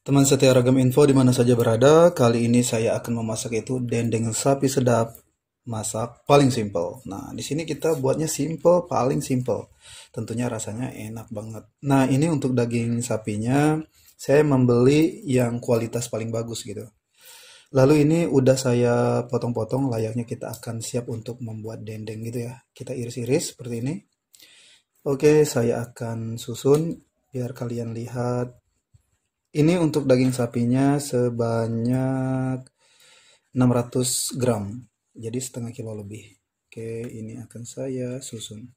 Teman setia ragam info di mana saja berada, kali ini saya akan memasak itu dendeng sapi sedap, masak paling simple. Nah, di sini kita buatnya simple, paling simple. Tentunya rasanya enak banget. Nah, ini untuk daging sapinya, saya membeli yang kualitas paling bagus gitu. Lalu ini udah saya potong-potong, layaknya kita akan siap untuk membuat dendeng gitu ya. Kita iris-iris seperti ini. Oke, saya akan susun biar kalian lihat. Ini untuk daging sapinya sebanyak 600 gram, jadi setengah kilo lebih. Oke, ini akan saya susun.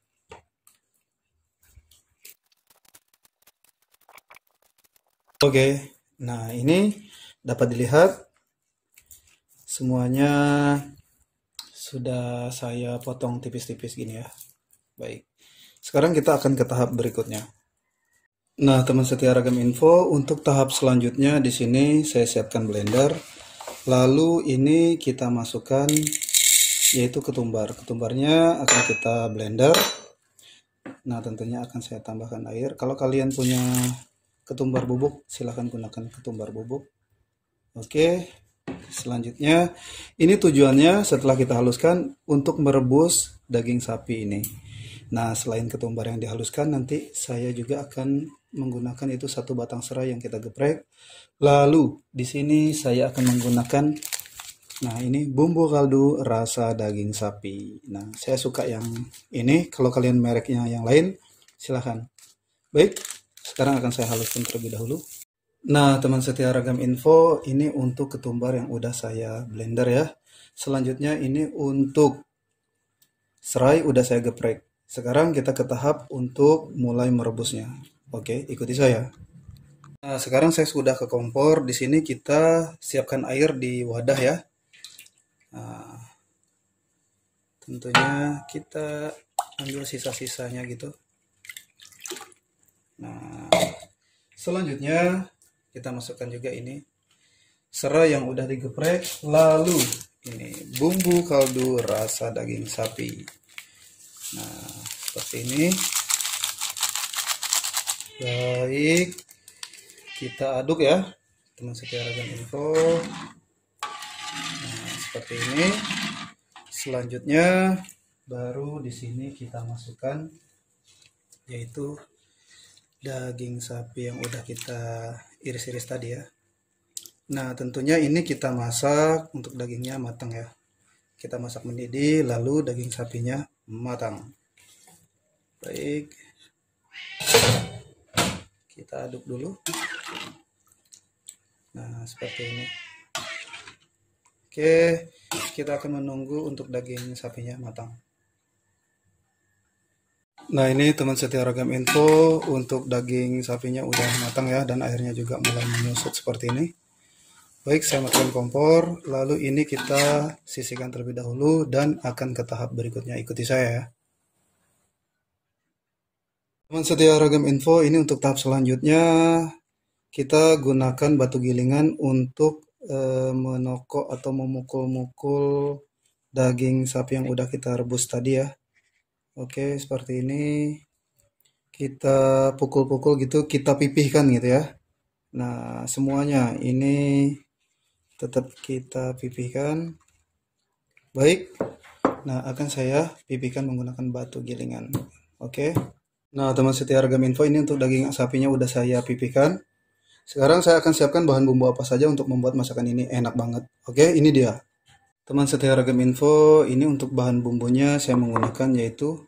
Oke, nah ini dapat dilihat semuanya sudah saya potong tipis-tipis gini ya. Baik, sekarang kita akan ke tahap berikutnya. Nah, teman setia ragam info, untuk tahap selanjutnya di sini saya siapkan blender. Lalu ini kita masukkan yaitu ketumbar. Ketumbarnya akan kita blender. Nah, tentunya akan saya tambahkan air. Kalau kalian punya ketumbar bubuk, silahkan gunakan ketumbar bubuk. Oke, selanjutnya ini tujuannya setelah kita haluskan untuk merebus daging sapi ini. Nah, selain ketumbar yang dihaluskan, nanti saya juga akan menggunakan itu satu batang serai yang kita geprek. Lalu di sini saya akan menggunakan, nah ini bumbu kaldu rasa daging sapi. Nah, saya suka yang ini. Kalau kalian mereknya yang lain, silahkan. Baik, sekarang akan saya haluskan terlebih dahulu. Nah, teman setia ragam info, ini untuk ketumbar yang udah saya blender ya. Selanjutnya ini untuk serai udah saya geprek. Sekarang kita ke tahap untuk mulai merebusnya. Oke, ikuti saya. Nah, sekarang saya sudah ke kompor. Di sini kita siapkan air di wadah ya. Nah, tentunya kita ambil sisa-sisanya gitu. Nah, selanjutnya kita masukkan juga ini serai yang udah digeprek. Lalu ini bumbu kaldu rasa daging sapi. Nah, seperti ini. Baik, kita aduk ya, teman setia ragam info. Nah, seperti ini. Selanjutnya baru di sini kita masukkan yaitu daging sapi yang udah kita iris-iris tadi ya. Nah, tentunya ini kita masak untuk dagingnya matang ya. Kita masak mendidih, lalu daging sapinya matang. Baik, kita aduk dulu. Nah, seperti ini. Oke, kita akan menunggu untuk daging sapinya matang. Nah, ini teman setia ragam info, untuk daging sapinya udah matang ya, dan airnya juga mulai menyusut seperti ini. Baik, saya matikan kompor, lalu ini kita sisihkan terlebih dahulu dan akan ke tahap berikutnya. Ikuti saya ya. Teman setia ragam info, ini untuk tahap selanjutnya kita gunakan batu gilingan untuk menokok atau memukul-mukul daging sapi yang udah kita rebus tadi ya. Oke, seperti ini. Kita pukul-pukul gitu, kita pipihkan gitu ya. Nah, semuanya ini tetap kita pipihkan. Baik. Nah, akan saya pipihkan menggunakan batu gilingan. Oke. Nah, teman setia ragam info, ini untuk daging sapinya udah saya pipihkan. Sekarang saya akan siapkan bahan bumbu apa saja untuk membuat masakan ini enak banget. Oke, ini dia. Teman setia ragam info, ini untuk bahan bumbunya saya menggunakan yaitu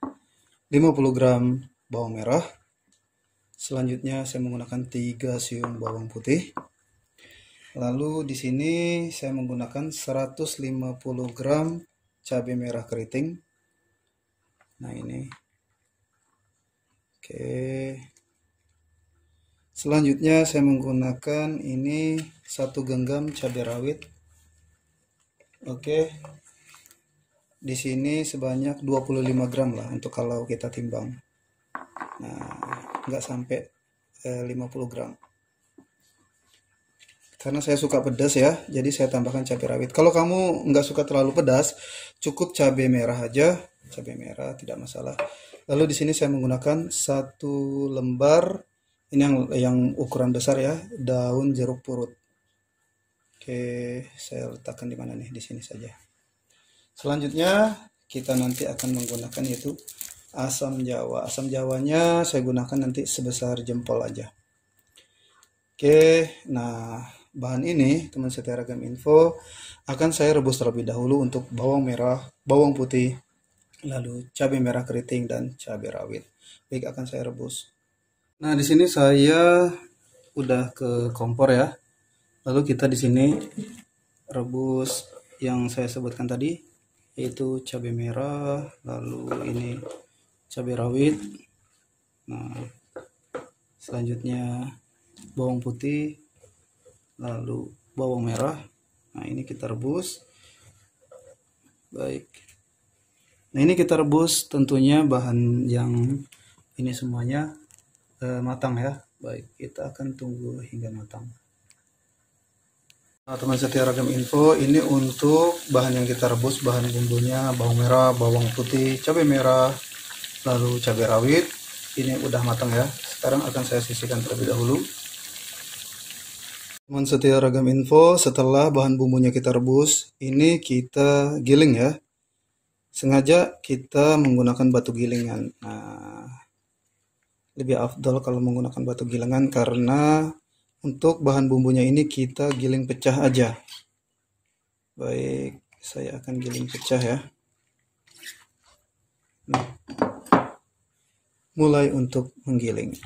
50 gram bawang merah. Selanjutnya saya menggunakan 3 siung bawang putih. Lalu di sini saya menggunakan 150 gram cabai merah keriting. Nah, ini. Oke. Selanjutnya saya menggunakan ini 1 genggam cabai rawit. Oke. Di sini sebanyak 25 gram lah untuk kalau kita timbang. Nah, nggak sampai 50 gram. Karena saya suka pedas ya, jadi saya tambahkan cabai rawit. Kalau kamu nggak suka terlalu pedas, cukup cabai merah aja. Cabai merah tidak masalah. Lalu di sini saya menggunakan 1 lembar Ini yang ukuran besar ya, daun jeruk purut. Oke, saya letakkan di mana nih? Di sini saja. Selanjutnya kita nanti akan menggunakan yaitu asam jawa. Asam jawanya saya gunakan nanti sebesar jempol aja. Oke, nah bahan ini teman setia Ragam Info akan saya rebus terlebih dahulu untuk bawang merah, bawang putih, lalu cabai merah keriting dan cabai rawit. Baik, akan saya rebus. Nah, di sini saya udah ke kompor ya. Lalu kita di sini rebus yang saya sebutkan tadi, yaitu cabai merah, lalu ini cabai rawit. Nah, selanjutnya bawang putih, lalu bawang merah. Nah, ini kita rebus. Baik. Nah, ini kita rebus tentunya bahan yang ini semuanya matang ya. Baik, kita akan tunggu hingga matang. Nah, teman setia Ragam Info, ini untuk bahan yang kita rebus, bahan bumbunya bawang merah, bawang putih, cabai merah, lalu cabai rawit. Ini udah matang ya. Sekarang akan saya sisihkan terlebih dahulu. Teman setia Ragam Info, setelah bahan bumbunya kita rebus, ini kita giling ya. Sengaja kita menggunakan batu gilingan. Nah, lebih afdol kalau menggunakan batu gilingan karena untuk bahan bumbunya ini kita giling pecah aja. Baik, saya akan giling pecah ya. Nah, mulai untuk menggiling.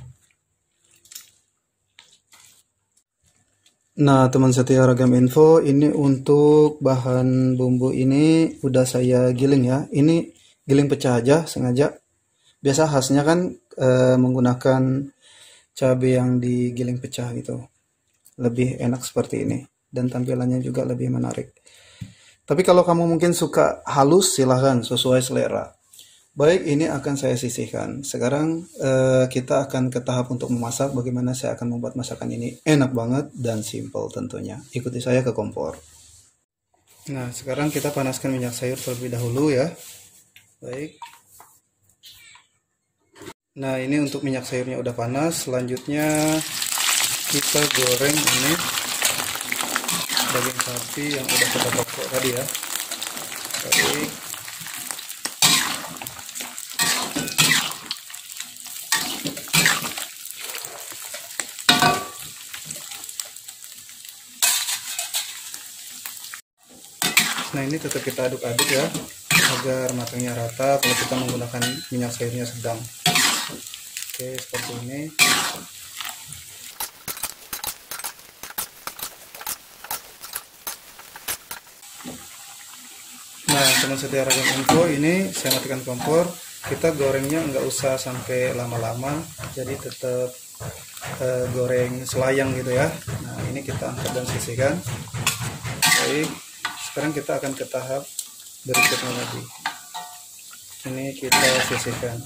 Nah, teman setia Ragam Info, ini untuk bahan bumbu ini udah saya giling ya. Ini giling pecah aja sengaja. Biasa khasnya kan menggunakan cabai yang digiling pecah gitu. Lebih enak seperti ini dan tampilannya juga lebih menarik. Tapi kalau kamu mungkin suka halus, silahkan sesuai selera. Baik, ini akan saya sisihkan. Sekarang kita akan ke tahap untuk memasak. Bagaimana saya akan membuat masakan ini enak banget dan simple tentunya. Ikuti saya ke kompor. Nah, sekarang kita panaskan minyak sayur terlebih dahulu ya. Baik. Nah, ini untuk minyak sayurnya udah panas. Selanjutnya kita goreng ini daging sapi yang udah kita pokok tadi ya. Baik. Nah, ini tetap kita aduk-aduk ya agar matangnya rata kalau kita menggunakan minyak sayurnya sedang. Oke, seperti ini. Nah, teman setia Ragam Info, ini saya matikan kompor. Kita gorengnya nggak usah sampai lama-lama, jadi tetap goreng selayang gitu ya. Nah, ini kita angkat dan sisihkan. Baik, sekarang kita akan ke tahap berikutnya lagi. Ini kita sisihkan.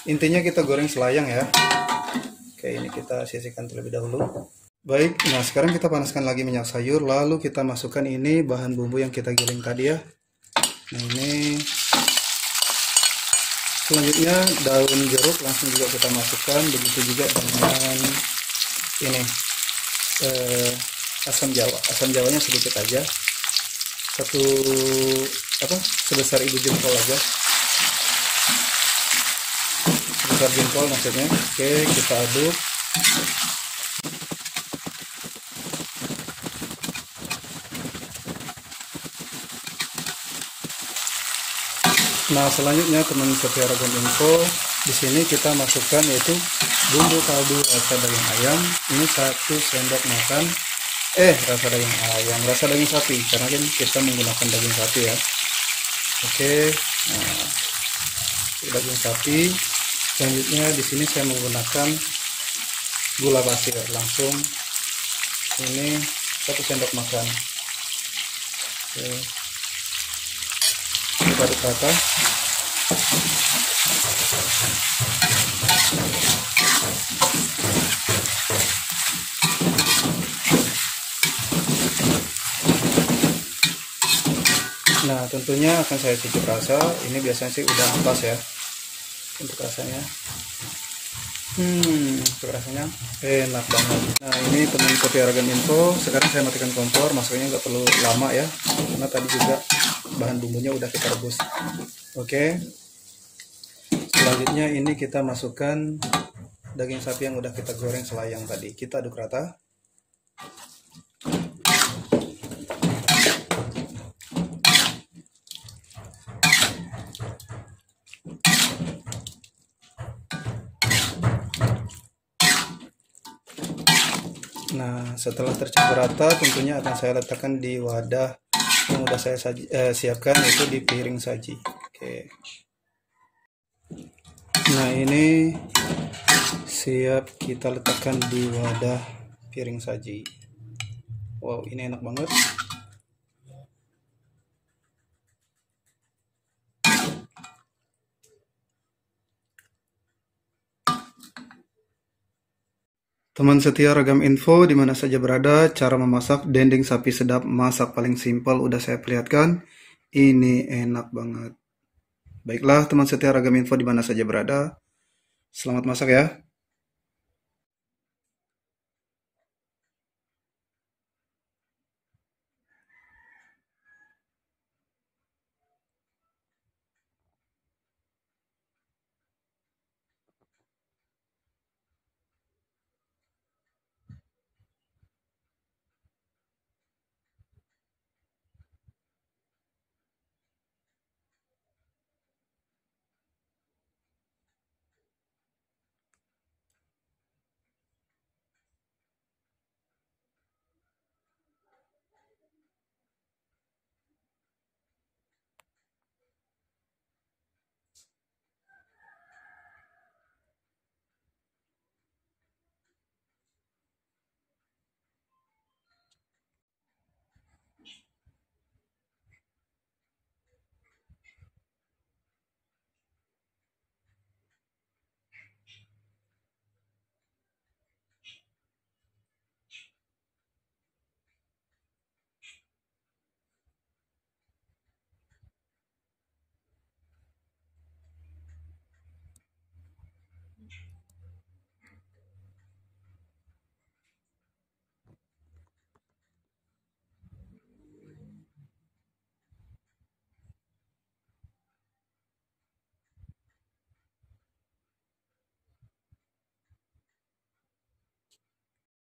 Intinya kita goreng selayang ya. Oke, ini kita sisihkan terlebih dahulu. Baik, nah sekarang kita panaskan lagi minyak sayur, lalu kita masukkan ini bahan bumbu yang kita giling tadi ya. Nah, ini selanjutnya daun jeruk langsung juga kita masukkan, begitu juga dengan ini asam jawa. Asam jawanya sedikit aja, sebesar ibu jempol aja, sebesar jempol maksudnya. Oke, kita aduk. Nah, selanjutnya teman setia Ragam Info, di sini kita masukkan yaitu bumbu kaldu rasa daging ayam. Ini 1 sendok makan. Rasa daging sapi, karena kan kita menggunakan daging sapi ya. Oke, nah, daging sapi. Selanjutnya di sini saya menggunakan gula pasir, langsung ini 1 sendok makan. Oke. Kita aduk rata. Nah, tentunya akan saya cicip rasa. Ini biasanya sih udah pas ya. untuk rasanya. Untuk rasanya enak banget. Nah, ini teman Setia Ragam Info. Sekarang saya matikan kompor, masaknya nggak perlu lama ya, karena tadi juga bahan bumbunya udah kita rebus. Oke. Selanjutnya ini kita masukkan daging sapi yang udah kita goreng selayang tadi. Kita aduk rata. Nah, setelah tercampur rata, tentunya akan saya letakkan di wadah yang udah saya siapkan, yaitu di piring saji. Oke. Nah, ini siap kita letakkan di wadah piring saji. Wow, ini enak banget. Teman setia Ragam Info di mana saja berada, cara memasak dendeng sapi sedap masak paling simpel udah saya perlihatkan. Ini enak banget. Baiklah teman setia Ragam Info di mana saja berada, selamat masak ya.